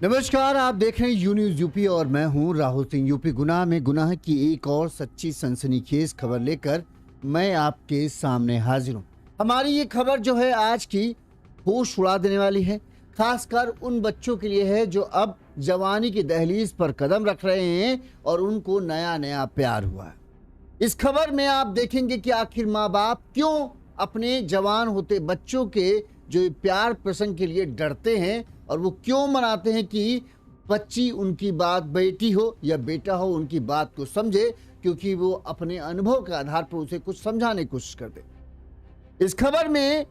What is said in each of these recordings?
नमस्कार, आप देख रहे हैं यू न्यूज़ यूपी और मैं हूं राहुल सिंह। यूपी गुनाह में गुनाह की एक और सच्ची सनसनीखेज खबर लेकर मैं आपके सामने हाजिर हूं। हमारी ये खबर जो है आज की होश उड़ा देने वाली है, खासकर उन बच्चों के लिए है जो अब जवानी की दहलीज पर कदम रख रहे हैं और उनको नया नया प्यार हुआ है। इस खबर में आप देखेंगे कि आखिर माँ बाप क्यों अपने जवान होते बच्चों के जो प्यार प्रसंग के लिए डरते हैं और वो क्यों मनाते हैं कि बच्ची उनकी बात, बेटी हो या बेटा हो, उनकी बात को समझे, क्योंकि वो अपने अनुभव के आधार पर उसे कुछ समझाने की कोशिश करते। इस खबर में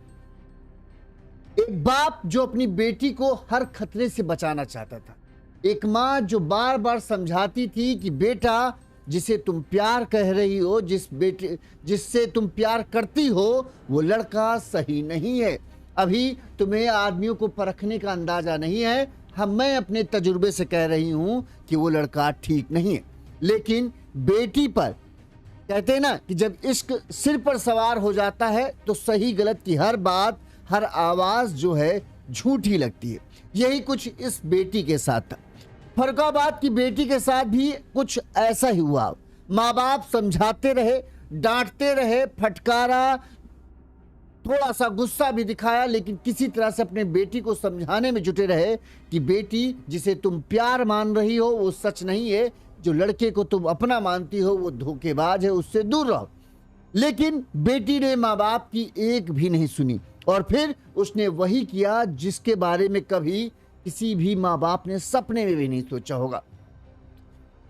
एक बाप जो अपनी बेटी को हर खतरे से बचाना चाहता था, एक माँ जो बार बार समझाती थी कि बेटा, जिसे तुम प्यार कह रही हो, जिससे तुम प्यार करती हो, वो लड़का सही नहीं है। अभी तुम्हें आदमियों को परखने का अंदाजा नहीं है। मैं अपने तजुर्बे से कह रही हूं कि वो लड़का ठीक नहीं है। लेकिन बेटी पर कहते हैं ना कि जब इश्क सिर पर सवार हो जाता है तो सही गलत की हर बात, हर आवाज जो है झूठी लगती है। यही कुछ इस बेटी के साथ था। फर्रुखाबाद की बेटी के साथ भी कुछ ऐसा ही हुआ। माँ बाप समझाते रहे, डांटते रहे, फटकारा, थोड़ा सा गुस्सा भी दिखाया, लेकिन किसी तरह से अपने बेटी को समझाने में जुटे रहे कि बेटी, जिसे तुम प्यार मान रही हो वो सच नहीं है, जो लड़के को तुम अपना मानती हो वो धोखेबाज है, उससे दूर रहो। लेकिन बेटी ने माँ बाप की एक भी नहीं सुनी और फिर उसने वही किया जिसके बारे में कभी किसी भी माँ बाप ने सपने में भी नहीं सोचा होगा।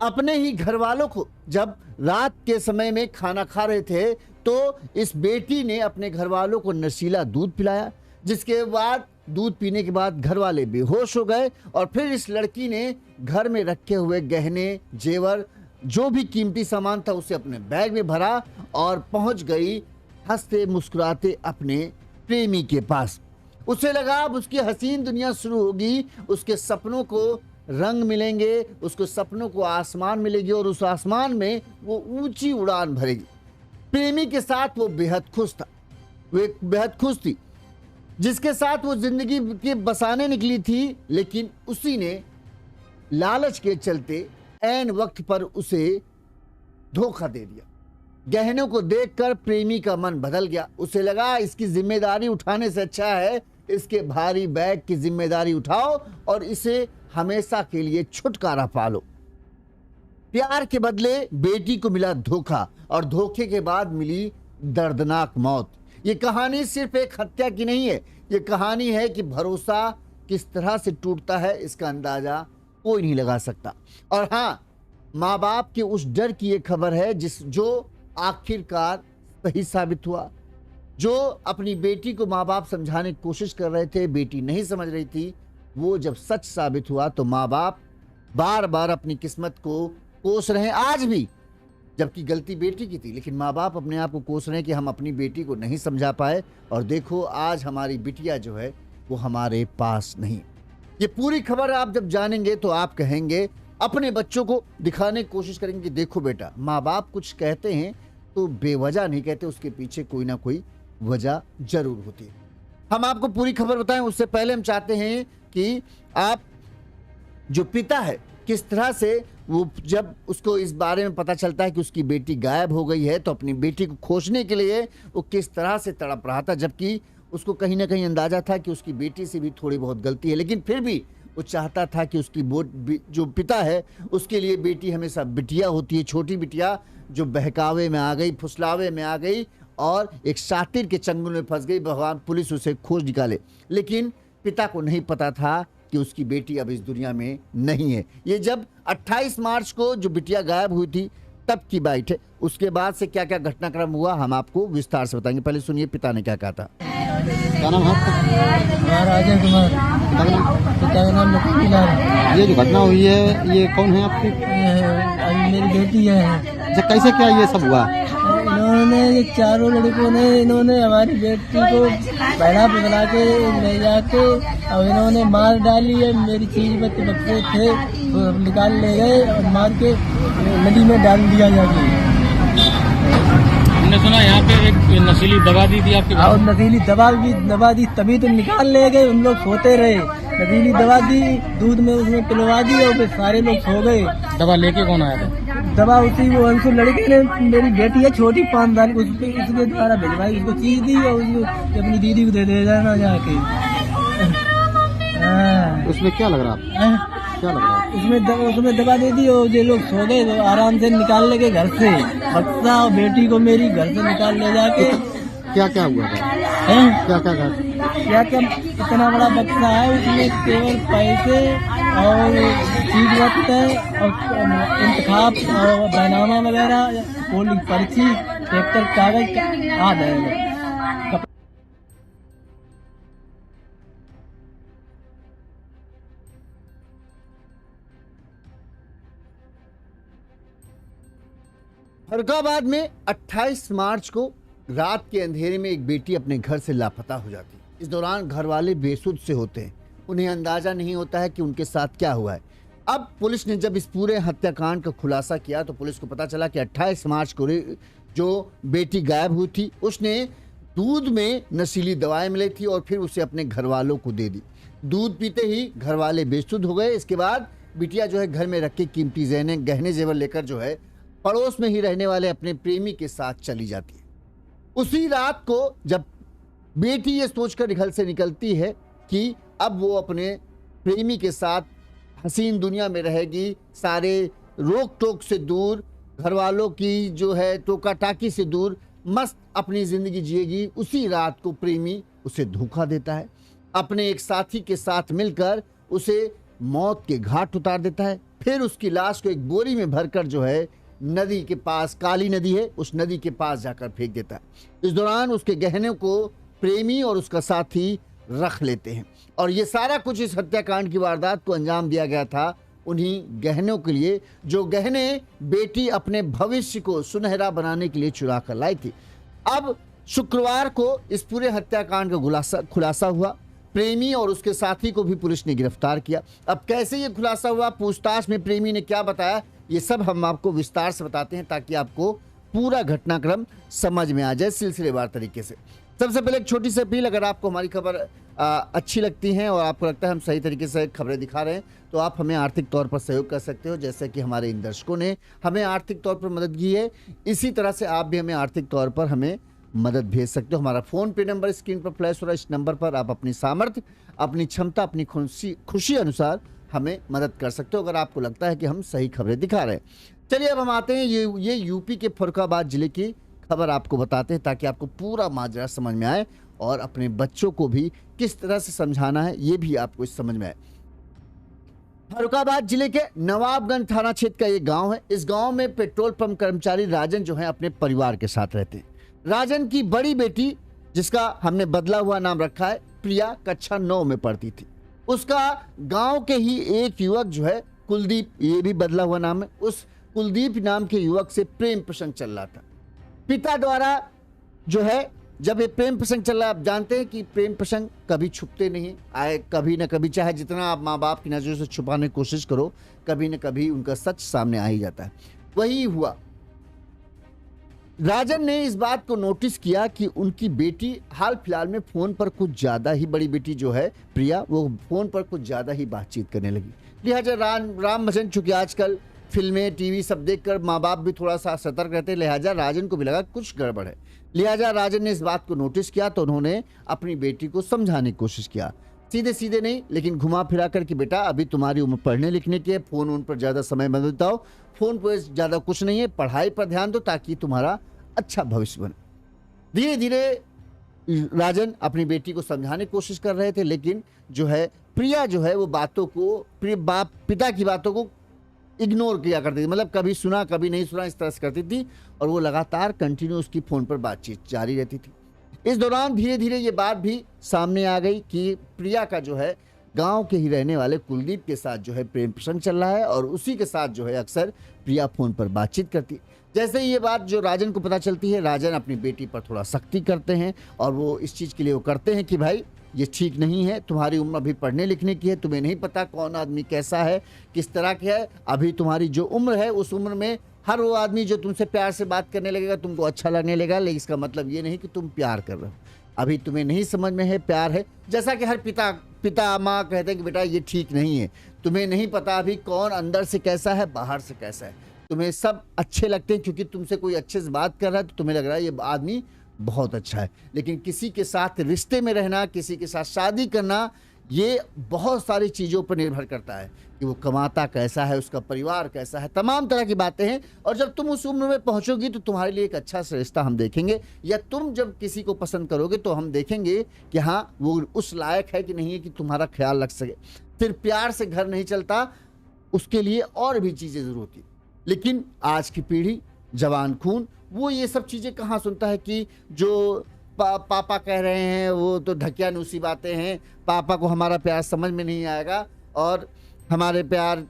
अपने ही घर वालों को जब रात के समय में खाना खा रहे थे तो इस बेटी ने अपने घर वालों को नशीला दूध पिलाया, जिसके बाद दूध पीने के बाद घर वाले बेहोश हो गए और फिर इस लड़की ने घर में रखे हुए गहने, जेवर, जो भी कीमती सामान था उसे अपने बैग में भरा और पहुंच गई हंसते मुस्कुराते अपने प्रेमी के पास। उसे लगा अब उसकी हसीन दुनिया शुरू होगी, उसके सपनों को रंग मिलेंगे, उसको सपनों को आसमान मिलेगी और उस आसमान में वो ऊंची उड़ान भरेगी। प्रेमी के साथ वो बेहद खुश था, वो एक बेहद खुश थी जिसके साथ वो जिंदगी के बसाने निकली थी। लेकिन उसी ने लालच के चलते ऐन वक्त पर उसे धोखा दे दिया। गहनों को देखकर प्रेमी का मन बदल गया। उसे लगा इसकी जिम्मेदारी उठाने से अच्छा है इसके भारी बैग की जिम्मेदारी उठाओ और इसे हमेशा के लिए छुटकारा पालो। प्यार के बदले बेटी को मिला धोखा और धोखे के बाद मिली दर्दनाक मौत। ये कहानी सिर्फ एक हत्या की नहीं है, ये कहानी है कि भरोसा किस तरह से टूटता है इसका अंदाजा कोई नहीं लगा सकता। और हाँ, माँ बाप के उस डर की ये खबर है जो आखिरकार सही साबित हुआ। जो अपनी बेटी को माँ बाप समझाने की कोशिश कर रहे थे, बेटी नहीं समझ रही थी, वो जब सच साबित हुआ तो माँ बाप बार बार अपनी किस्मत को कोस रहे हैं आज भी, जबकि गलती बेटी की थी। लेकिन माँ बाप अपने आप को कोस रहे हैं कि हम अपनी बेटी को नहीं समझा पाए और देखो आज हमारी बिटिया जो है वो हमारे पास नहीं। ये पूरी खबर आप जब जानेंगे तो आप कहेंगे, अपने बच्चों को दिखाने की कोशिश करेंगे कि देखो बेटा, माँ बाप कुछ कहते हैं तो बेवजह नहीं कहते, उसके पीछे कोई ना कोई वजह जरूर होती है। हम आपको पूरी खबर बताएं उससे पहले हम चाहते हैं कि आप जो पिता है किस तरह से वो जब उसको इस बारे में पता चलता है कि उसकी बेटी गायब हो गई है तो अपनी बेटी को खोजने के लिए वो किस तरह से तड़प रहा था, जबकि उसको कहीं ना कहीं अंदाजा था कि उसकी बेटी से भी थोड़ी बहुत गलती है, लेकिन फिर भी वो चाहता था कि उसकी जो पिता है उसके लिए बेटी हमेशा बिटिया होती है, छोटी बिटिया जो बहकावे में आ गई, फुसलावे में आ गई और एक शातिर के चंगुल में फंस गई। भगवान पुलिस उसे खोज निकाले, लेकिन पिता को नहीं पता था कि उसकी बेटी अब इस दुनिया में नहीं है। ये जब 28 मार्च को जो बिटिया गायब हुई थी तब की बात है। उसके बाद से क्या क्या घटनाक्रम हुआ हम आपको विस्तार से बताएंगे। पहले सुनिए पिता ने क्या कहा था। क्या नाम है आपका? हमारा अजय कुमार। पिता का नाम लक्ष्मी लाल। ये जो घटना हुई है ये कौन है आपकी? अभी मेरी बेटी है। अच्छा, कैसे क्या ये सब हुआ? इन्होंने ये चारों लड़कों ने इन्होंने हमारी बेटी को पहला बदला के ले जाके और इन्होंने मार डाली है। मेरी चीज बच्चे थे तो निकाल ले गए और मार के नदी में डाल दिया जाके। हमने सुना यहाँ पे एक नशीली दवा दी थी आपके और नशीली दवा दी तभी तो निकाल ले गए, हम लोग सोते रहे। नशीली दवा दी, दूध में उसमें पिलवा दी और फिर सारे लोग सो गए। दवा लेके कौन आया था? दवा उसी वो अंशु लड़के ने, मेरी बेटी है छोटी 5 साल की, उसके द्वारा भिजवाई, उसको चीज दी और उसको अपनी दीदी को दे जाना जाके। हाँ। उसमें क्या लग रहा है? क्या लग रहा है? उसमें दवा दे दी और ये लोग सो गए तो आराम से निकाल ले गए घर से। बच्चा और बेटी को मेरी घर से निकाल ले जाके। क्या क्या हुआ था? हैं? क्या क्या इतना बड़ा बक्सा है, उसमें केवल पैसे और चीज वक्त और इंतखाब और बैनामा वगैरह, पोलिंग पर्ची, ट्रैक्टर कागज आदि है। फर्रुखाबाद में 28 मार्च को रात के अंधेरे में एक बेटी अपने घर से लापता हो जाती है। इस दौरान घर वाले बेसुध से होते हैं, उन्हें अंदाजा नहीं होता है कि उनके साथ क्या हुआ है। अब पुलिस ने जब इस पूरे हत्याकांड का खुलासा किया तो पुलिस को पता चला कि 28 मार्च को जो बेटी गायब हुई थी उसने दूध में नशीली दवाएं मिली थी और फिर उसे अपने घर वालों को दे दी। दूध पीते ही घर वाले बेसुध हो गए। इसके बाद बिटिया जो है घर में रख के कीमती गहने जेवर लेकर जो है पड़ोस में ही रहने वाले अपने प्रेमी के साथ चली जाती है। उसी रात को जब बेटी ये सोचकर घर से निकलती है कि अब वो अपने प्रेमी के साथ हसीन दुनिया में रहेगी, सारे रोक टोक से दूर, घर वालों की जो है टोका टाकी से दूर मस्त अपनी जिंदगी जिएगी, उसी रात को प्रेमी उसे धोखा देता है। अपने एक साथी के साथ मिलकर उसे मौत के घाट उतार देता है। फिर उसकी लाश को एक बोरी में भरकर जो है नदी के पास, काली नदी है, उस नदी के पास जाकर फेंक देता है। इस दौरान उसके गहने को प्रेमी और उसका साथी रख लेते हैं और ये सारा कुछ इस हत्याकांड की वारदात को अंजाम दिया गया था उन्हीं गहनों के लिए, जो गहने बेटी अपने भविष्य को सुनहरा बनाने के लिए चुरा कर लाई थी। अब शुक्रवार को इस पूरे हत्याकांड का खुलासा हुआ। प्रेमी और उसके साथी को भी पुलिस ने गिरफ्तार किया। अब कैसे ये खुलासा हुआ, पूछताछ में प्रेमी ने क्या बताया, ये सब हम आपको विस्तार से बताते हैं ताकि आपको पूरा घटनाक्रम समझ में आ जाए सिलसिलेवार तरीके से। सबसे पहले एक छोटी सी अपील, अगर आपको हमारी खबर अच्छी लगती है और आपको लगता है हम सही तरीके से खबरें दिखा रहे हैं तो आप हमें आर्थिक तौर पर सहयोग कर सकते हो, जैसे कि हमारे इन दर्शकों ने हमें आर्थिक तौर पर मदद की है। इसी तरह से आप भी हमें आर्थिक तौर पर हमें मदद भेज सकते हो। हमारा फ़ोन पे नंबर स्क्रीन पर फ्लैश हो रहा है, इस नंबर पर आप अपनी सामर्थ्य, अपनी क्षमता, अपनी खुशी अनुसार हमें मदद कर सकते हो अगर आपको लगता है कि हम सही खबरें दिखा रहे हैं। चलिए अब हम आते हैं ये यूपी के फर्रुखाबाद जिले की खबर आपको बताते हैं ताकि आपको पूरा माजरा समझ में आए और अपने बच्चों को भी किस तरह से समझाना है ये भी आपको इस समझ में आए। फर्रुखाबाद जिले के नवाबगंज थाना क्षेत्र का ये गांव है। इस गांव में पेट्रोल पंप कर्मचारी राजन जो है अपने परिवार के साथ रहते हैं। राजन की बड़ी बेटी, जिसका हमने बदला हुआ नाम रखा है प्रिया, कक्षा 9 में पढ़ती थी। उसका गांव के ही एक युवक जो है कुलदीप, ये भी बदला हुआ नाम है, उस कुलदीप नाम के युवक से प्रेम प्रसंग चल रहा था। पिता द्वारा जो है जब ये प्रेम प्रसंग चल रहा है, आप जानते हैं कि प्रेम प्रसंग कभी छुपते नहीं आए, कभी ना कभी, चाहे जितना आप माँ बाप की नजरों से छुपाने की कोशिश करो, कभी ना कभी उनका सच सामने आ ही जाता है। वही हुआ। राजन ने इस बात को नोटिस किया कि उनकी बेटी हाल फिलहाल में फोन पर कुछ ज्यादा ही, बड़ी बेटी जो है प्रिया, वो फोन पर कुछ ज्यादा ही बातचीत करने लगी। लिहाजा राम भजन, चूंकि आजकल फिल्में टीवी सब देखकर माँ बाप भी थोड़ा सा सतर्क रहते हैं, लिहाजा राजन को भी लगा कुछ गड़बड़ है। लिहाजा राजन ने इस बात को नोटिस किया तो उन्होंने अपनी बेटी को समझाने की कोशिश किया, सीधे सीधे नहीं लेकिन घुमा फिरा कर कि बेटा अभी तुम्हारी उम्र पढ़ने लिखने की है, फोन उन पर ज़्यादा समय मत बिताओ, फोन पर ज़्यादा कुछ नहीं है, पढ़ाई पर ध्यान दो ताकि तुम्हारा अच्छा भविष्य बने। धीरे धीरे राजन अपनी बेटी को समझाने की कोशिश कर रहे थे, लेकिन जो है प्रिया जो है वो बातों को, पिता की बातों को इग्नोर किया करती थी, मतलब कभी सुना कभी नहीं सुना, इस तरह से करती थी और वो लगातार कंटिन्यू उसकी फ़ोन पर बातचीत जारी रहती थी। इस दौरान धीरे धीरे ये बात भी सामने आ गई कि प्रिया का जो है गांव के ही रहने वाले कुलदीप के साथ जो है प्रेम प्रसंग चल रहा है और उसी के साथ जो है अक्सर प्रिया फ़ोन पर बातचीत करती। जैसे ही ये बात जो राजन को पता चलती है, राजन अपनी बेटी पर थोड़ा सख्ती करते हैं और वो इस चीज़ के लिए वो करते हैं कि भाई ये ठीक नहीं है, तुम्हारी उम्र अभी पढ़ने लिखने की है, तुम्हें नहीं पता कौन आदमी कैसा है, किस तरह का है, अभी तुम्हारी जो उम्र है उस उम्र में हर वो आदमी जो तुमसे प्यार से बात करने लगेगा तुमको अच्छा लगने लगेगा, लेकिन इसका मतलब ये नहीं कि तुम प्यार कर रहे हो। अभी तुम्हें नहीं समझ में है प्यार है। जैसा कि हर पिता माँ कहते हैं कि बेटा ये ठीक नहीं है, तुम्हें नहीं पता अभी कौन अंदर से कैसा है बाहर से कैसा है। तुम्हें सब अच्छे लगते हैं क्योंकि तुमसे कोई अच्छे से बात कर रहा है तो तुम्हें लग रहा है ये आदमी बहुत अच्छा है, लेकिन किसी के साथ रिश्ते में रहना, किसी के साथ शादी करना, ये बहुत सारी चीज़ों पर निर्भर करता है कि वो कमाता कैसा है, उसका परिवार कैसा है, तमाम तरह की बातें हैं। और जब तुम उस उम्र में पहुंचोगी तो तुम्हारे लिए एक अच्छा सा रिश्ता हम देखेंगे, या तुम जब किसी को पसंद करोगे तो हम देखेंगे कि हाँ वो उस लायक है कि नहीं है कि तुम्हारा ख्याल रख सके। सिर्फ प्यार से घर नहीं चलता, उसके लिए और भी चीज़ें ज़रूर होती। लेकिन आज की पीढ़ी, जवान खून, वो ये सब चीज़ें कहाँ सुनता है कि जो पापा कह रहे हैं वो तो ढकियानुसी बातें हैं, पापा को हमारा प्यार समझ में नहीं आएगा और हमारे प्यार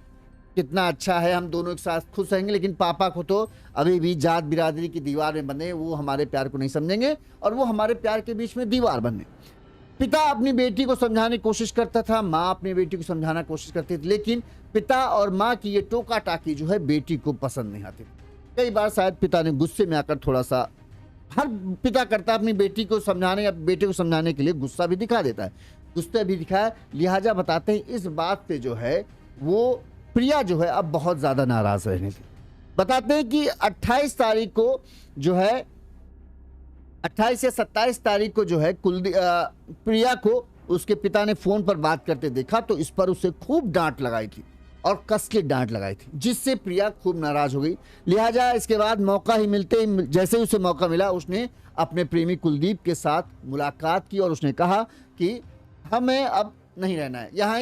कितना अच्छा है, हम दोनों एक साथ खुश रहेंगे, लेकिन पापा को तो अभी भी जात बिरादरी की दीवार में बंधे, वो हमारे प्यार को नहीं समझेंगे और वो हमारे प्यार के बीच में दीवार बने। पिता अपनी बेटी को समझाने की कोशिश करता था, माँ अपनी बेटी को समझाना कोशिश करती थी, लेकिन पिता और माँ की ये टोका टाकी जो है बेटी को पसंद नहीं आती। कई बार शायद पिता ने गुस्से में आकर थोड़ा सा, हर पिता करता है अपनी बेटी को समझाने या बेटे को समझाने के लिए गुस्सा भी दिखा देता है, गुस्सा भी दिखाया। लिहाजा बताते हैं इस बात पे जो है वो प्रिया जो है अब बहुत ज़्यादा नाराज़ रहने लगी। बताते हैं कि 28 तारीख को जो है 28 या 27 तारीख को जो है प्रिया को उसके पिता ने फ़ोन पर बात करते देखा तो इस पर उसे खूब डांट लगाई थी और कस के डांट लगाई थी, जिससे प्रिया खूब नाराज हो गई। लिहाजा इसके बाद मौका ही मिलते ही, जैसे उसे मौका मिला, उसने अपने प्रेमी कुलदीप के साथ मुलाकात की और उसने कहा कि हमें अब नहीं रहना है यहाँ।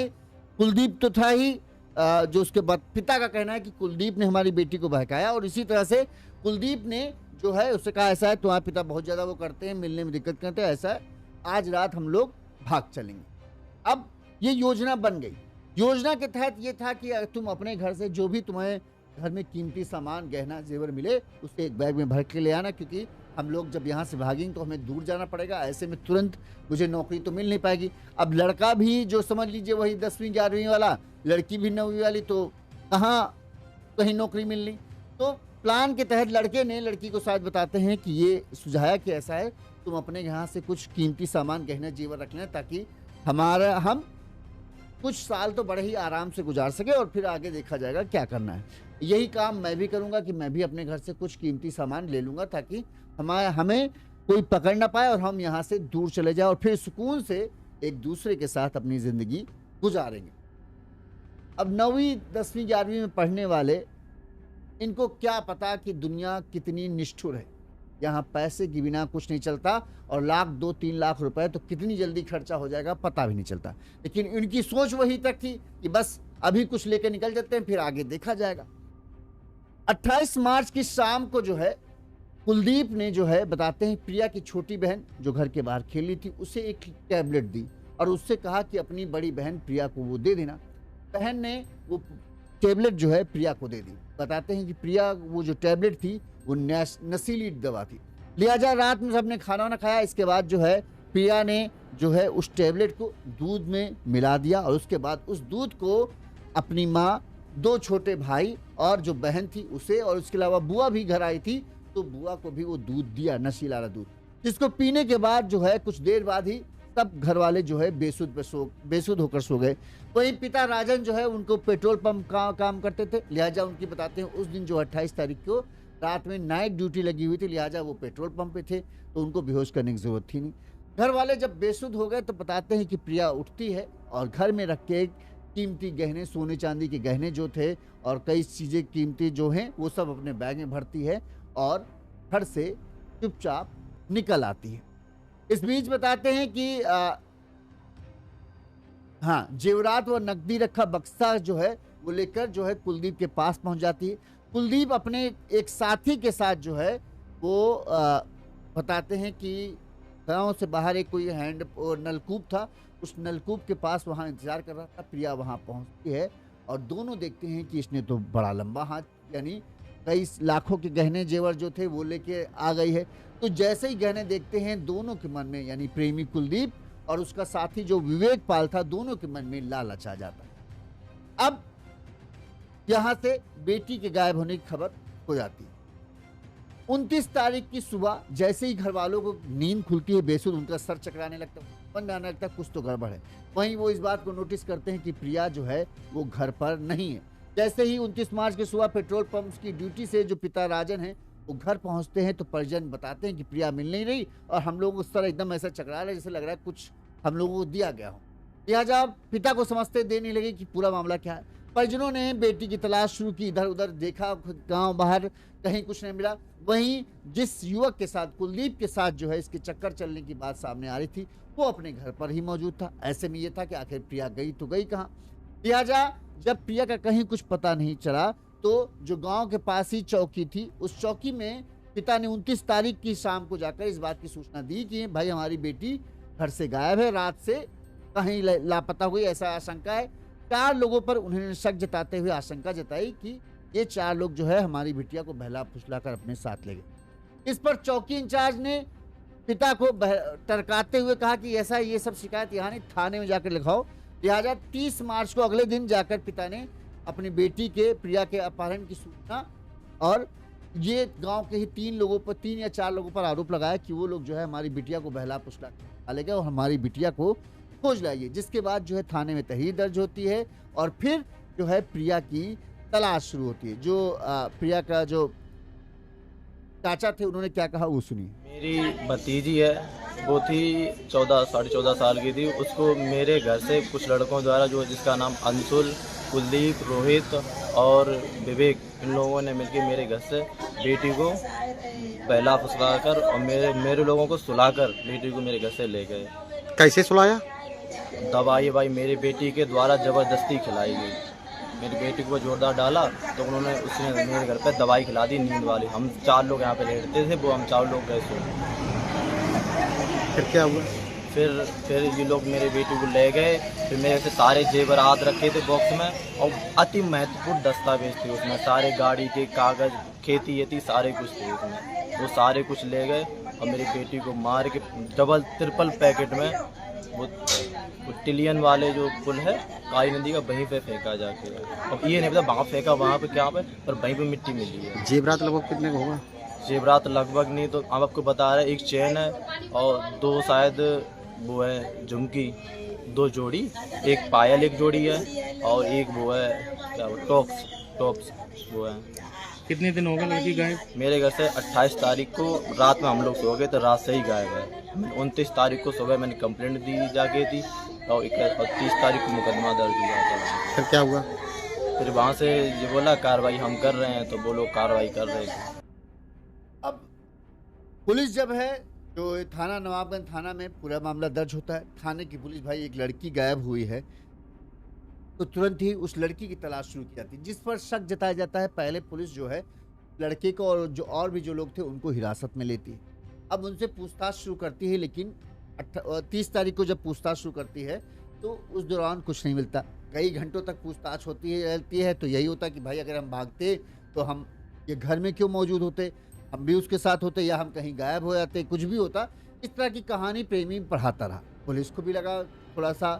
कुलदीप तो था ही, जो उसके बाद पिता का कहना है कि कुलदीप ने हमारी बेटी को बहकाया और इसी तरह से कुलदीप ने जो है उससे कहा ऐसा है तुम्हारे पिता बहुत ज़्यादा वो करते हैं, मिलने में दिक्कत करते हैं, ऐसा है आज रात हम लोग भाग चलेंगे। अब ये योजना बन गई। योजना के तहत ये था कि तुम अपने घर से जो भी तुम्हें घर में कीमती सामान, गहना, जेवर मिले उसे एक बैग में भर के ले आना, क्योंकि हम लोग जब यहाँ से भागेंगे तो हमें दूर जाना पड़ेगा, ऐसे में तुरंत मुझे नौकरी तो मिल नहीं पाएगी। अब लड़का भी जो समझ लीजिए वही 10वीं 11वीं वाला, लड़की भी 9वीं वाली, तो कहाँ कहीं नौकरी मिलनी। तो प्लान के तहत लड़के ने लड़की को शायद बताते हैं कि ये सुझाया कि ऐसा है तुम अपने यहाँ से कुछ कीमती सामान, गहने, जेवर रख लें ताकि हम कुछ साल तो बड़े ही आराम से गुजार सके और फिर आगे देखा जाएगा क्या करना है। यही काम मैं भी करूंगा कि मैं भी अपने घर से कुछ कीमती सामान ले लूंगा ताकि हमें कोई पकड़ ना पाए और हम यहाँ से दूर चले जाए और फिर सुकून से एक दूसरे के साथ अपनी ज़िंदगी गुजारेंगे। अब 9वीं 10वीं 11वीं में पढ़ने वाले, इनको क्या पता कि दुनिया कितनी निष्ठुर है। यहाँ पैसे के बिना कुछ नहीं चलता और लाख 2-3 लाख रुपए तो कितनी जल्दी खर्चा हो जाएगा पता भी नहीं चलता। लेकिन इनकी सोच वही तक थी कि बस अभी कुछ लेकर निकल जाते हैं, फिर आगे देखा जाएगा। 28 मार्च की शाम को जो है कुलदीप ने जो है बताते हैं प्रिया की छोटी बहन जो घर के बाहर खेल रही थी उसे एक टैबलेट दी और उससे कहा कि अपनी बड़ी बहन प्रिया को वो दे देना। बहन ने वो टैबलेट जो है प्रिया को दे दी। बताते हैं कि प्रिया वो जो टैबलेट थी वो नशीली दवा थी। लिहाजा रात में सबने खाना वाना खाया। इसके बाद जो है प्रिया ने जो है उस टैबलेट को दूध में मिला दिया और उसके बाद उस दूध को अपनी माँ, 2 छोटे भाई और जो बहन थी उसे, और उसके अलावा बुआ भी घर आई थी तो बुआ को भी वो दूध दिया, नशीला दूध, जिसको पीने के बाद जो है कुछ देर बाद ही सब घर वाले जो है बेसुध होकर सो गए। वहीं पिता राजन जो है उनको पेट्रोल पंप का काम करते थे। लिहाजा उनकी बताते हैं उस दिन जो 28 तारीख को रात में नाइट ड्यूटी लगी हुई थी, लिहाजा वो पेट्रोल पंप पे थे तो उनको बेहोश करने की जरूरत थी नहीं। घर वाले जब बेसुध हो गए तो बताते हैं कि प्रिया उठती है और घर में रख के कीमती गहने, सोने चांदी के गहने जो थे और कई चीज़ें कीमती जो हैं वो सब अपने बैग में भरती है और घर से चुपचाप निकल आती है। इस बीच बताते हैं कि हाँ, जेवरात व नकदी रखा बक्सा जो है वो लेकर जो है कुलदीप के पास पहुंच जाती है। कुलदीप अपने एक साथी के साथ जो है वो बताते हैं कि गांव से बाहर एक कोई नलकूप था, उस नलकूप के पास वहाँ इंतजार कर रहा था। प्रिया वहाँ पहुँचती है और दोनों देखते हैं कि इसने तो बड़ा लंबा हाथ, यानी कई लाखों के गहने जेवर जो थे वो लेके आ गई है। तो जैसे ही गहने देखते हैं दोनों के मन में, यानी प्रेमी कुलदीप और उसका साथी जो विवेक पाल था, दोनों के मन में लालच आ जाता है। अब यहाँ से बेटी के गायब होने की खबर हो जाती है। 29 तारीख की सुबह जैसे ही घर वालों को नींद खुलती है, बेसुध उनका सर चकराने लगता है, मन में आने लगता है कुछ तो गड़बड़ है। वहीं वो इस बात को नोटिस करते हैं कि प्रिया जो है वो घर पर नहीं है। जैसे ही 29 मार्च की सुबह पेट्रोल पंप की ड्यूटी से जो पिता राजन हैं वो घर पहुंचते हैं तो परिजन बताते हैं कि प्रिया मिल नहीं रही और हम लोग उस तरह एकदम ऐसा चकरा रहे जैसे लग रहा है कुछ हम लोगों को दिया गया हो। लिहाजा पिता को समझते देर नहीं लगी कि पूरा मामला क्या है। परिजनों ने बेटी की तलाश शुरू की, इधर उधर देखा, गांव बाहर कहीं कुछ नहीं मिला। वहीं जिस युवक के साथ, कुलदीप के साथ जो है इसके चक्कर चलने की बात सामने आ रही थी, वो अपने घर पर ही मौजूद था। ऐसे में ये था कि आखिर प्रिया गई तो गई कहाँ। लिहाजा जब प्रिया का कहीं कुछ पता नहीं चला तो जो गांव के पास ही चौकी थी, उस चौकी में पिता ने 29 तारीख की शाम को जाकर इस बात की सूचना दी कि भाई हमारी बेटी घर से गायब है, रात से कहीं लापता हुई, ऐसा आशंका है। 4 लोगों पर उन्होंने शक जताते हुए आशंका जताई कि ये 4 लोग जो है हमारी बिटिया को बहला फुसला कर अपने साथ ले गए। इस पर चौकी इंचार्ज ने पिता को टरकाते हुए कहा कि ऐसा ये सब शिकायत यहाँ नहीं, थाने में जाकर लिखाओ। लिहाजा 30 मार्च को अगले दिन जाकर पिता ने अपनी बेटी के प्रिया के अपहरण की सूचना और ये गांव के ही 3 या 4 लोगों पर आरोप लगाया कि वो लोग जो है हमारी बिटिया को बहला फुसला कर ले गए और हमारी बिटिया को खोज लाइए। जिसके बाद जो है थाने में तहरीर दर्ज होती है और फिर जो है प्रिया की तलाश शुरू होती है। जो प्रिया का जो चाचा थे उन्होंने क्या कहा वो सुनिए। मेरी भतीजी है, वो थी 14 साल की थी। उसको मेरे घर से कुछ लड़कों द्वारा, जो जिसका नाम अंशुल, कुलदीप, रोहित और विवेक, इन लोगों ने मिलकर मेरे घर से बेटी को बहला फुसला कर और मेरे लोगों को सुलाकर बेटी को मेरे घर से ले गए। कैसे सुलाया? दवाई भाई मेरी बेटी के द्वारा ज़बरदस्ती खिलाई गई। मेरी बेटी को जोरदार डाला तो उसने मेरे घर पे दवाई खिला दी, नींद वाली। हम 4 लोग यहाँ पे लेटते थे, वो हम 4 लोग गए सो। फिर क्या हुआ? फिर ये लोग मेरी बेटी को ले गए। फिर मेरे से सारे जेवरात रखे थे बॉक्स में और अति महत्वपूर्ण दस्तावेज थे उसमें, सारे गाड़ी के कागज़, खेती सारे कुछ थे उसमें। वो सारे कुछ ले गए और मेरी बेटी को मार के ट्रिपल पैकेट में वो टिलियन वाले जो पुल है काली नदी का, वहीं पे फेंका जाके। अब ये नहीं पता वहाँ फेंका वहाँ पे क्या पे, पर वहीं पे मिट्टी मिली है। जेवरात लगभग कितने का होगा? जेवरात लगभग नहीं तो हम आपको बता रहे, 1 चेन है और 2 शायद वो है झुमकी, 2 जोड़ी, 1 पायल 1 जोड़ी है और 1 वो है क्या टॉप्स वो है। कितने दिन हो गए लड़की गायब? मेरे घर से 28 तारीख को रात में हम लोग सो गए तो रात से ही गायब है। 29 तारीख को सुबह मैंने कंप्लेंट दी जाके थी और 30 तारीख को मुकदमा दर्ज किया था। फिर क्या हुआ? फिर वहाँ से ये बोला कार्रवाई हम कर रहे हैं, तो वो लोग कार्रवाई कर रहे थे। अब पुलिस जब है जो थाना नवाबगंज थाना में पूरा मामला दर्ज होता है, थाने की पुलिस भाई एक लड़की गायब हुई है तो तुरंत ही उस लड़की की तलाश शुरू की जाती है, जिस पर शक जताया जाता है। पहले पुलिस जो है लड़के को और भी जो लोग थे उनको हिरासत में लेती है। अब उनसे पूछताछ शुरू करती है, लेकिन 30 तारीख को जब पूछताछ शुरू करती है तो उस दौरान कुछ नहीं मिलता। कई घंटों तक पूछताछ होती है तो यही होता कि भाई अगर हम भागते तो हम ये घर में क्यों मौजूद होते, हम भी उसके साथ होते या हम कहीं गायब हो जाते, कुछ भी होता। इस तरह की कहानी प्रेमी पढ़ाता रहा। पुलिस को भी लगा थोड़ा सा,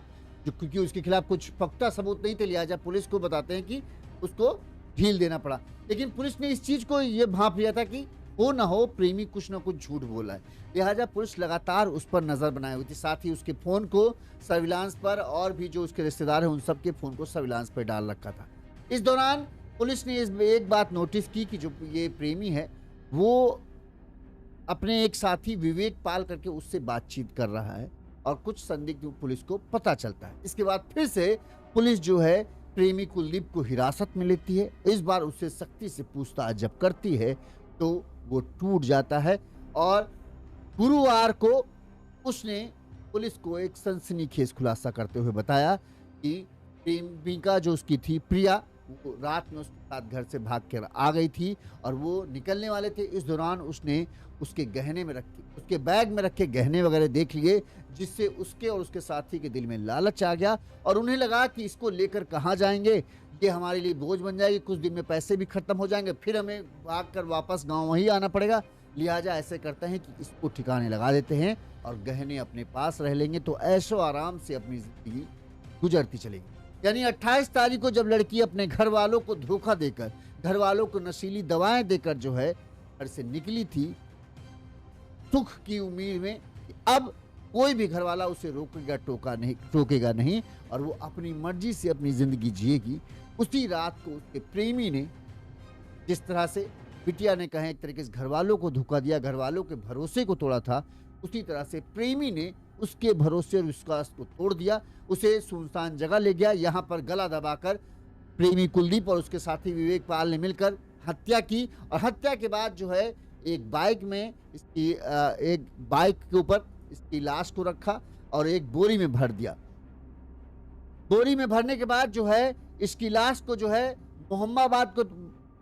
क्योंकि उसके खिलाफ कुछ पक्का सबूत नहीं थे, लिहाजा पुलिस को बताते हैं कि उसको ढील देना पड़ा। लेकिन पुलिस ने इस चीज़ को ये भांप लिया था कि हो ना हो प्रेमी कुछ ना कुछ झूठ बोला है, लिहाजा पुलिस लगातार उस पर नज़र बनाए हुई थी। साथ ही उसके फ़ोन को सर्विलांस पर और भी जो उसके रिश्तेदार हैं उन सब के फ़ोन को सर्विलांस पर डाल रखा था। इस दौरान पुलिस ने एक बात नोटिस की कि जो ये प्रेमी है वो अपने एक साथी विवेक पाल करके उससे बातचीत कर रहा है और कुछ संदिग्ध पुलिस को पता चलता है। इसके बाद फिर से पुलिस जो है प्रेमी कुलदीप को हिरासत में लेती है। इस बार उससे सख्ती से पूछताछ जब करती है तो वो टूट जाता है और गुरुवार को उसने पुलिस को एक सनसनीखेज खुलासा करते हुए बताया कि प्रेमिका जो उसकी थी प्रिया, वो रात में उसके साथ घर से भाग कर आ गई थी और वो निकलने वाले थे। इस दौरान उसने उसके गहने में रखे, उसके बैग में रखे गहने वगैरह देख लिए, जिससे उसके और उसके साथी के दिल में लालच आ गया और उन्हें लगा कि इसको लेकर कहाँ जाएंगे, ये हमारे लिए बोझ बन जाएगी, कुछ दिन में पैसे भी खत्म हो जाएंगे, फिर हमें भाग कर वापस गाँव वहीं आना पड़ेगा। लिहाजा ऐसे करते हैं कि इसको ठिकाने लगा देते हैं और गहने अपने पास रह लेंगे तो ऐशो आराम से अपनी जिंदगी गुजरती चलेगी। यानी 28 तारीख को जब लड़की अपने घर वालों को धोखा देकर घर वालों को नशीली दवाएं देकर जो है घर से निकली थी सुख की उम्मीद में कि अब कोई भी घर वाला उसे टोकेगा नहीं और वो अपनी मर्जी से अपनी जिंदगी जिएगी। उसी रात को उसके प्रेमी ने जिस तरह से बिटिया ने कहे एक तरीके से घर वालों को धोखा दिया, घर वालों के भरोसे को तोड़ा था, उसी तरह से प्रेमी ने उसके भरोसे और विश्वास को तोड़ दिया। उसे सुनसान जगह ले गया, यहाँ पर गला दबाकर प्रेमी कुलदीप और उसके साथी विवेक पाल ने मिलकर हत्या की और हत्या के बाद जो है एक बाइक के ऊपर इसकी लाश को रखा और एक बोरी में भर दिया। बोरी में भरने के बाद जो है इसकी लाश को जो है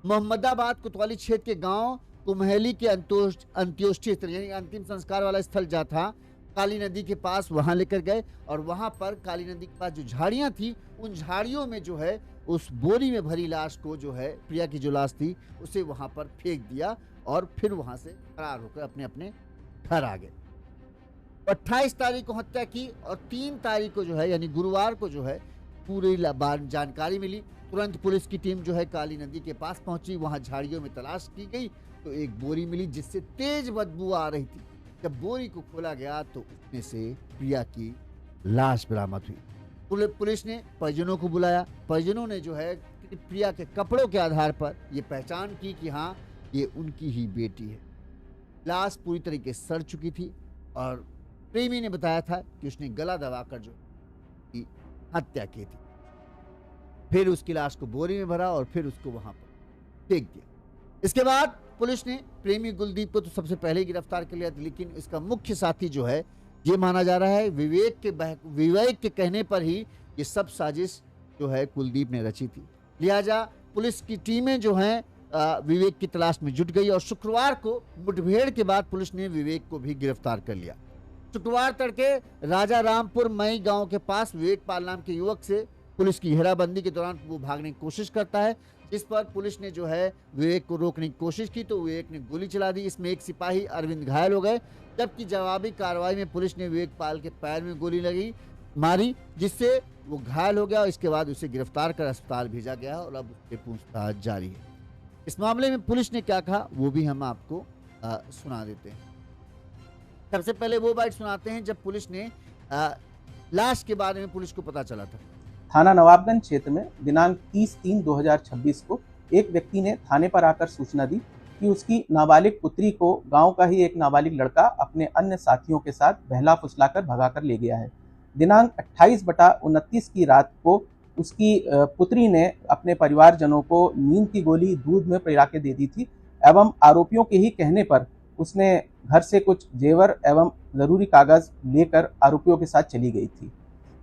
मोहम्मदाबाद कोतवाली क्षेत्र के गांव कुम्हेली के अंत्योष्टि स्थल यानी अंतिम संस्कार वाला स्थल जहाँ था काली नदी के पास वहां लेकर गए और वहां पर काली नदी के पास जो झाड़ियां थी उन झाड़ियों में जो है उस बोरी में भरी लाश को जो है प्रिया की जो लाश थी उसे वहां पर फेंक दिया और फिर वहां से फरार होकर अपने अपने घर आ गए। 28 तारीख को हत्या की और 3 तारीख को जो है यानी गुरुवार को जो है पूरी जानकारी मिली। तुरंत पुलिस की टीम जो है काली नदी के पास पहुंची, वहां झाड़ियों में तलाश की गई तो एक बोरी मिली जिससे तेज बदबू आ रही थी। जब बोरी को खोला गया तो उसमें से प्रिया की लाश बरामद हुई। पुलिस ने परिजनों को बुलाया। परिजनों ने जो है प्रिया के कपड़ों के आधार पर यह पहचान की कि हाँ ये उनकी ही बेटी है। लाश पूरी तरीके से सड़ चुकी थी और प्रेमी ने बताया था कि उसने गला दबाकर जो हत्या की थी। फिर उसकी लाश को बोरी में भरा और फिर उसको वहां पर फेंक दिया। इसके बाद पुलिस ने प्रेमी कुलदीप को तो सबसे पहले ही गिरफ्तार कर लिया, लेकिन इसका मुख्य साथी जो है ये माना जा रहा है विवेक के कहने पर ही ये सब साजिश जो है कुलदीप ने रची थी। लिहाजा पुलिस की टीमें जो हैं विवेक की तलाश में जुट गई और शुक्रवार को मुठभेड़ के बाद पुलिस ने विवेक को भी गिरफ्तार कर लिया। शुक्रवार तड़के राजा रामपुर मई गांव के पास विवेक पाल नाम के युवक से पुलिस की घेराबंदी के दौरान वो भागने की कोशिश करता है, जिस पर पुलिस ने जो है विवेक को रोकने की कोशिश की तो विवेक ने गोली चला दी। इसमें एक सिपाही अरविंद घायल हो गए, जबकि जवाबी कार्रवाई में पुलिस ने विवेक पाल के पैर में गोली मारी जिससे वो घायल हो गया और इसके बाद उसे गिरफ्तार कर अस्पताल भेजा गया और अब उससे पूछताछ जारी है। इस मामले में पुलिस ने क्या कहा वो भी हम आपको सुना देते हैं। सबसे पहले वो बाइट सुनाते हैं जब पुलिस ने लाश के बारे में पुलिस को पता चला था। थाना नवाबगंज क्षेत्र में दिनांक 30/3/2026 को एक व्यक्ति ने थाने पर आकर सूचना दी कि उसकी नाबालिग पुत्री को गांव का ही एक नाबालिग लड़का अपने अन्य साथियों के साथ बहला फुसलाकर भगाकर ले गया है। दिनांक 28/29 की रात को उसकी पुत्री ने अपने परिवारजनों को नींद की गोली दूध में पिला के दे दी थी एवं आरोपियों के ही कहने पर उसने घर से कुछ जेवर एवं जरूरी कागज लेकर आरोपियों के साथ चली गई थी।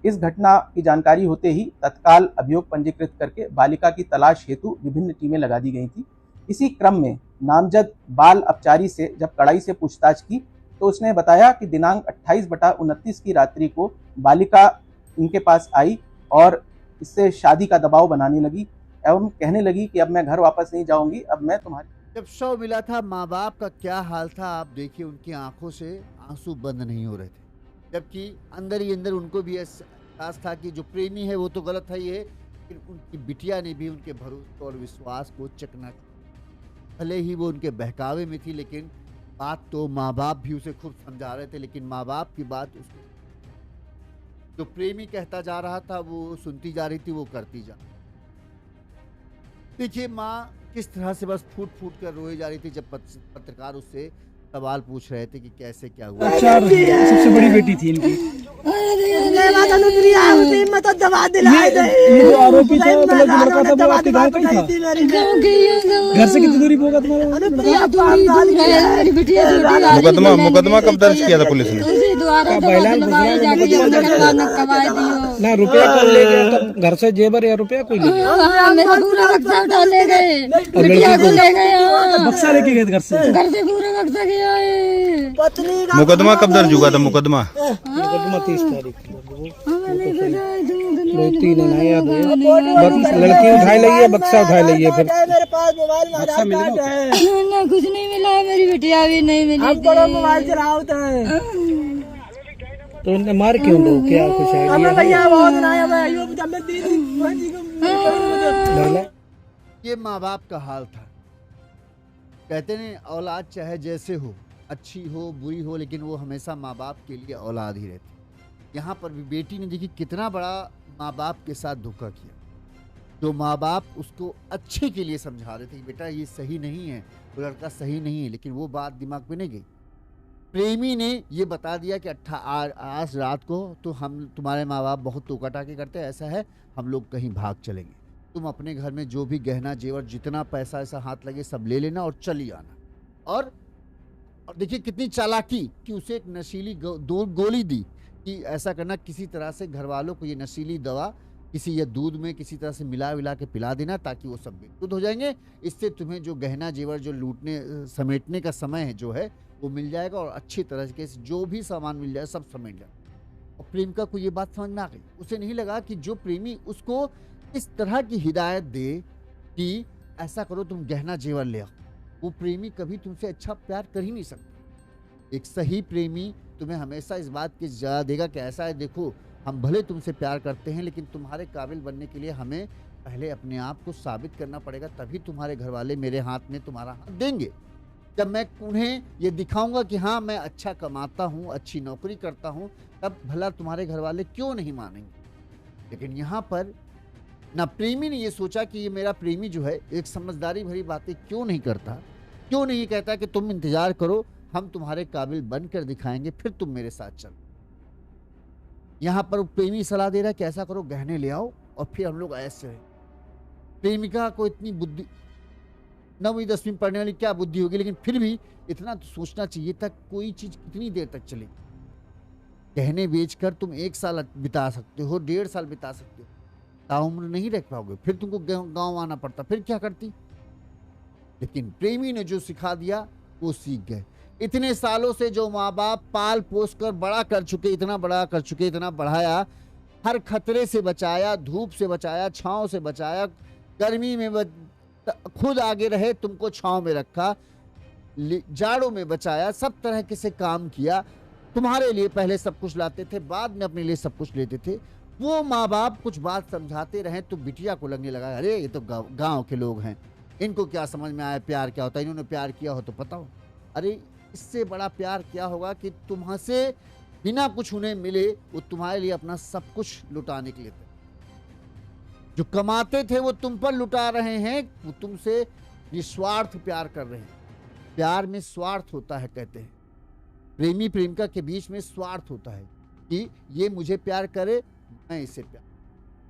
इस घटना की जानकारी होते ही तत्काल अभियोग पंजीकृत करके बालिका की तलाश हेतु विभिन्न टीमें लगा दी गई थी। इसी क्रम में नामजद बाल अपचारी से जब कड़ाई से पूछताछ की तो उसने बताया कि दिनांक 28/29 की रात्रि को बालिका इनके पास आई और इससे शादी का दबाव बनाने लगी एवं कहने लगी कि अब मैं घर वापस नहीं जाऊंगी, अब मैं तुम्हारी। जब शव मिला था माँ बाप का क्या हाल था आप देखिए, उनकी आंखों से आंसू बंद नहीं हो रहे थे, जबकि अंदर ही अंदर उनको भी एहसास था कि जो प्रेमी है वो तो गलत है ही है, लेकिन उनकी बिटिया ने भी उनके भरोसे और विश्वास को चकना, भले ही वो उनके बहकावे में थी लेकिन बात तो माँ बाप भी उसे खूब समझा रहे थे, लेकिन माँ बाप की बात उसको जो प्रेमी कहता जा रहा था वो सुनती जा रही थी, वो करती जा। देखिए माँ किस तरह से बस फूट फूट कर रोई जा रही थी जब पत्रकार उससे सवाल पूछ रहे थे कि कैसे क्या हुआ। सबसे बड़ी बेटी थी इनकी। ये जो आरोपी था मतलब जो लड़का था वो आपके गाँव का ही था। घर से कितनी दूरी होगा तुम्हारा? मुकदमा कब दर्ज किया था पुलिस ने? ना रुपया कौन ले गया? तब घर से जेवर या रुपया कोई ले गया? बक्सा लेके गए घर से। मुकदमा कब दर्ज हुआ था? मुकदमा 30 तारीख लड़की उठाई लगी है, बक्सा उठाई लगी है। फिर मेरे पास मोबाइल बक्सा मिला ना, कुछ नहीं मिला, मेरी बिटिया भी नहीं मिली। मोबाइल चलाओ तो उनने मार क्यों दो? क्या कुछ है? ये माँ बाप का हाल था। कहते ने औलाद चाहे जैसे हो, अच्छी हो बुरी हो, लेकिन वो हमेशा माँ बाप के लिए औलाद ही रहती। यहाँ पर भी बेटी ने देखी कितना बड़ा माँ बाप के साथ धोखा किया। जो माँ बाप उसको अच्छे के लिए समझा रहे थे कि बेटा ये सही नहीं है, वो लड़का सही नहीं है, लेकिन वो बात दिमाग में नहीं गई। प्रेमी ने ये बता दिया कि आज रात को तो हम तुम्हारे माँ बाप बहुत टोका टाके करते हैं, ऐसा है हम लोग कहीं भाग चलेंगे, तुम अपने घर में जो भी गहना जेवर जितना पैसा ऐसा हाथ लगे सब ले लेना और चली आना। और देखिए कितनी चालाकी कि उसे एक नशीली गोली दी कि ऐसा करना, किसी तरह से घर वालों को ये नशीली दवा किसी या दूध में किसी तरह से मिला विला के पिला देना ताकि वो सब बेखुद हो जाएंगे। इससे तुम्हें जो गहना जेवर जो लूटने समेटने का समय है जो है वो मिल जाएगा और अच्छी तरह से जो भी सामान मिल जाए सब समेट जाए। और प्रेमिका को ये बात समझ में आ गई। उसे नहीं लगा कि जो प्रेमी उसको इस तरह की हिदायत दे कि ऐसा करो तुम गहना जेवर ले आओ, वो प्रेमी कभी तुमसे अच्छा प्यार कर ही नहीं सकता। एक सही प्रेमी तुम्हें हमेशा इस बात की सलाह देगा कि ऐसा है, देखो हम भले तुमसे प्यार करते हैं लेकिन तुम्हारे काबिल बनने के लिए हमें पहले अपने आप को साबित करना पड़ेगा, तभी तुम्हारे घर वाले मेरे हाथ में तुम्हारा हाथ देंगे। जब मैं उन्हें ये दिखाऊंगा कि हाँ मैं अच्छा कमाता हूँ, अच्छी नौकरी करता हूँ, तब भला तुम्हारे घर वाले क्यों नहीं मानेंगे। लेकिन यहाँ पर ना प्रेमी ने ये सोचा कि ये मेरा प्रेमी जो है एक समझदारी भरी बातें क्यों नहीं करता, क्यों नहीं कहता कि तुम इंतजार करो, हम तुम्हारे काबिल बनकर दिखाएंगे फिर तुम मेरे साथ चलो। यहाँ पर प्रेमी सलाह दे रहा है कि ऐसा करो गहने ले आओ और फिर हम लोग ऐसे रहे। प्रेमिका को इतनी बुद्धि, 9वीं 10वीं पढ़ने वाली क्या बुद्धि होगी, लेकिन फिर भी इतना तो सोचना चाहिए था कोई चीज कितनी देर तक चलेगी। गहने बेचकर तुम 1 साल बिता सकते हो, 1.5 साल बिता सकते हो, ताउम्र नहीं रख पाओगे, फिर तुमको गांव आना पड़ता, फिर क्या करती। लेकिन प्रेमी ने जो सिखा दिया वो सीख गए। इतने सालों से जो माँ बाप पाल पोस कर बड़ा कर चुके, इतना बड़ा कर चुके, इतना बढ़ाया, हर खतरे से बचाया, धूप से बचाया, छांव से बचाया, गर्मी में खुद आगे रहे, तुमको छांव में रखा, जाड़ों में बचाया, सब तरह के से काम किया, तुम्हारे लिए पहले सब कुछ लाते थे, बाद में अपने लिए सब कुछ लेते थे। वो माँ बाप कुछ बात समझाते रहे तो बिटिया को लगने लगा अरे ये तो गांव के लोग हैं, इनको क्या समझ में आया प्यार क्या होता है, इन्होंने प्यार किया हो तो पता हो। अरे इससे बड़ा प्यार क्या होगा कि तुमसे बिना कुछ उन्हें मिले वो तुम्हारे लिए अपना सब कुछ लुटाने के लिए थे। जो कमाते थे वो तुम पर लुटा रहे हैं, वो तुमसे निस्वार्थ प्यार कर रहे हैं। प्यार में स्वार्थ होता है, कहते हैं प्रेमी प्रेमिका के बीच में स्वार्थ होता है कि ये मुझे प्यार करे मैं इसे प्यार,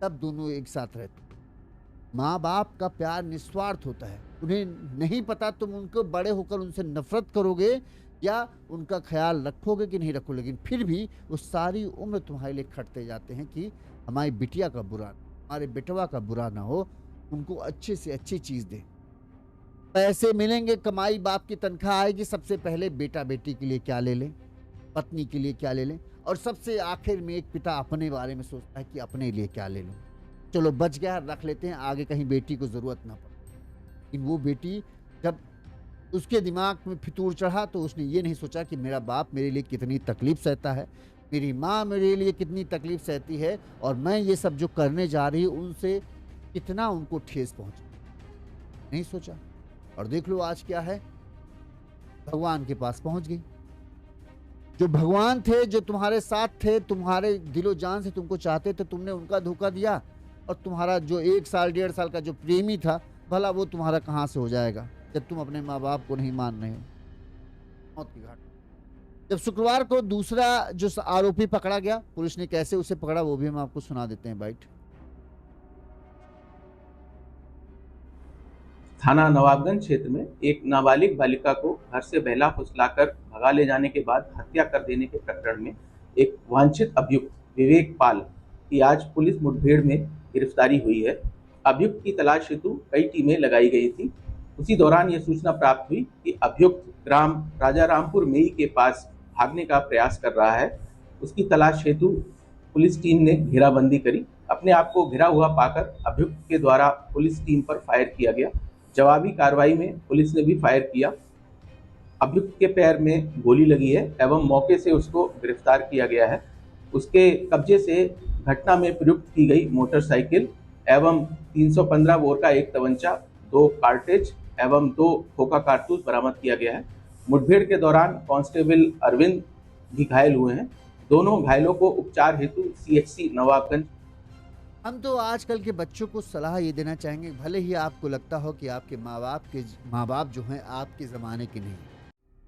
तब दोनों एक साथ रहते। माँ बाप का प्यार निस्वार्थ होता है, उन्हें नहीं पता तुम उनको बड़े होकर उनसे नफरत करोगे या उनका ख्याल रखोगे कि नहीं रखोगे, लेकिन फिर भी वो सारी उम्र तुम्हारे लिए खटते जाते हैं कि हमारी बिटिया का बुरा, हमारे बेटवा का बुरा ना हो, उनको अच्छे से अच्छी चीज़ दें। पैसे मिलेंगे, कमाई बाप की तनख्वाह आएगी, सबसे पहले बेटा बेटी के लिए क्या ले लें, पत्नी के लिए क्या ले लें, और सबसे आखिर में एक पिता अपने बारे में सोचता है कि अपने लिए क्या ले लूँ, चलो बच गया रख लेते हैं, आगे कहीं बेटी को ज़रूरत ना पड़े। लेकिन वो बेटी जब उसके दिमाग में फितूर चढ़ा तो उसने ये नहीं सोचा कि मेरा बाप मेरे लिए कितनी तकलीफ़ सहता है, मेरी माँ मेरे लिए कितनी तकलीफ़ सहती है, और मैं ये सब जो करने जा रही हूँ उनसे कितना उनको ठेस पहुँचा, नहीं सोचा। और देख लो आज क्या है, भगवान के पास पहुँच गई। जो भगवान थे, जो तुम्हारे साथ थे, तुम्हारे दिलो जान से तुमको चाहते थे, तुमने उनका धोखा दिया, और तुम्हारा जो 1 साल 1.5 साल का जो प्रेमी था, भला वो तुम्हारा कहाँ से हो जाएगा जब तुम अपने माँ बाप को नहीं मान रहे हो। मौत की घाट। जब शुक्रवार को दूसरा जो आरोपी पकड़ा गया, पुलिस ने कैसे उसे पकड़ा वो भी हम आपको सुना देते हैं। बाइट। थाना नवाबगंज क्षेत्र में एक नाबालिग बालिका को घर से बहला फुसलाकर भगा ले जाने के बाद हत्या कर देने के प्रकरण में एक वांछित अभियुक्त विवेक पाल की आज पुलिस मुठभेड़ में गिरफ्तारी हुई है। अभियुक्त की तलाश हेतु कई टीमें लगाई गई थी। उसी दौरान यह सूचना प्राप्त हुई कि अभियुक्त ग्राम राजारामपुर मेई के पास भागने का प्रयास कर रहा है। उसकी तलाश हेतु पुलिस टीम ने घेराबंदी करी। अपने आप को घिरा हुआ पाकर अभियुक्त के द्वारा पुलिस टीम पर फायर किया गया। जवाबी कार्रवाई में पुलिस ने भी फायर किया। अभियुक्त के पैर में गोली लगी है एवं मौके से उसको गिरफ्तार किया गया है। उसके कब्जे से घटना में प्रयुक्त की गई मोटरसाइकिल एवं 315 बोर का एक तमंचा 2 कार्टेज एवं 2 खोखा कारतूस बरामद किया गया है। मुठभेड़ के दौरान कांस्टेबल अरविंद भी घायल हुए हैं। दोनों घायलों को उपचार हेतु CHC नवाबगंज। हम तो आजकल के बच्चों को सलाह ये देना चाहेंगे, भले ही आपको लगता हो कि आपके माँ बाप जो हैं आपके ज़माने के नहीं,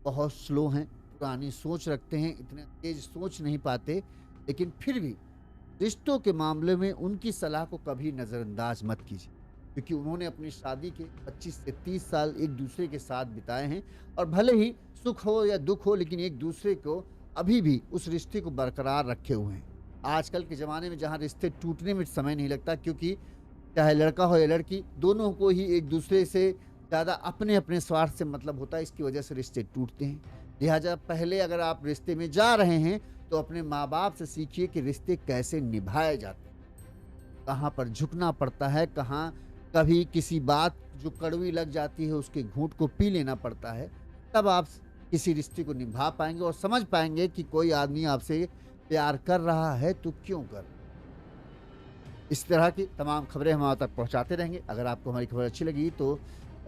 बहुत स्लो हैं, पुरानी सोच रखते हैं, इतने तेज सोच नहीं पाते, लेकिन फिर भी रिश्तों के मामले में उनकी सलाह को कभी नज़रअंदाज मत कीजिए, क्योंकि उन्होंने अपनी शादी के 25 से 30 साल एक दूसरे के साथ बिताए हैं और भले ही सुख हो या दुख हो, लेकिन एक दूसरे को अभी भी उस रिश्ते को बरकरार रखे हुए हैं। आजकल के ज़माने में जहाँ रिश्ते टूटने में समय नहीं लगता, क्योंकि चाहे लड़का हो या लड़की, दोनों को ही एक दूसरे से ज़्यादा अपने अपने स्वार्थ से मतलब होता है, इसकी वजह से रिश्ते टूटते हैं। लिहाजा पहले अगर आप रिश्ते में जा रहे हैं तो अपने माँ बाप से सीखिए कि रिश्ते कैसे निभाए जाते हैं, कहाँ पर झुकना पड़ता है, कहाँ कभी किसी बात जो कड़वी लग जाती है उसके घूंट को पी लेना पड़ता है, तब आप किसी रिश्ते को निभा पाएंगे और समझ पाएंगे कि कोई आदमी आपसे प्यार कर रहा है तो क्यों कर। इस तरह की तमाम खबरें हम आप तक पहुंचाते रहेंगे। अगर आपको हमारी खबर अच्छी लगी तो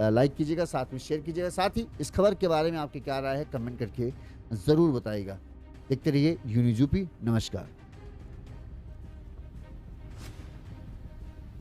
लाइक कीजिएगा, साथ में शेयर कीजिएगा, साथ ही इस खबर के बारे में आपकी क्या राय है कमेंट करके ज़रूर बताइएगा। देखते रहिए यूनिज़ यूपी। नमस्कार।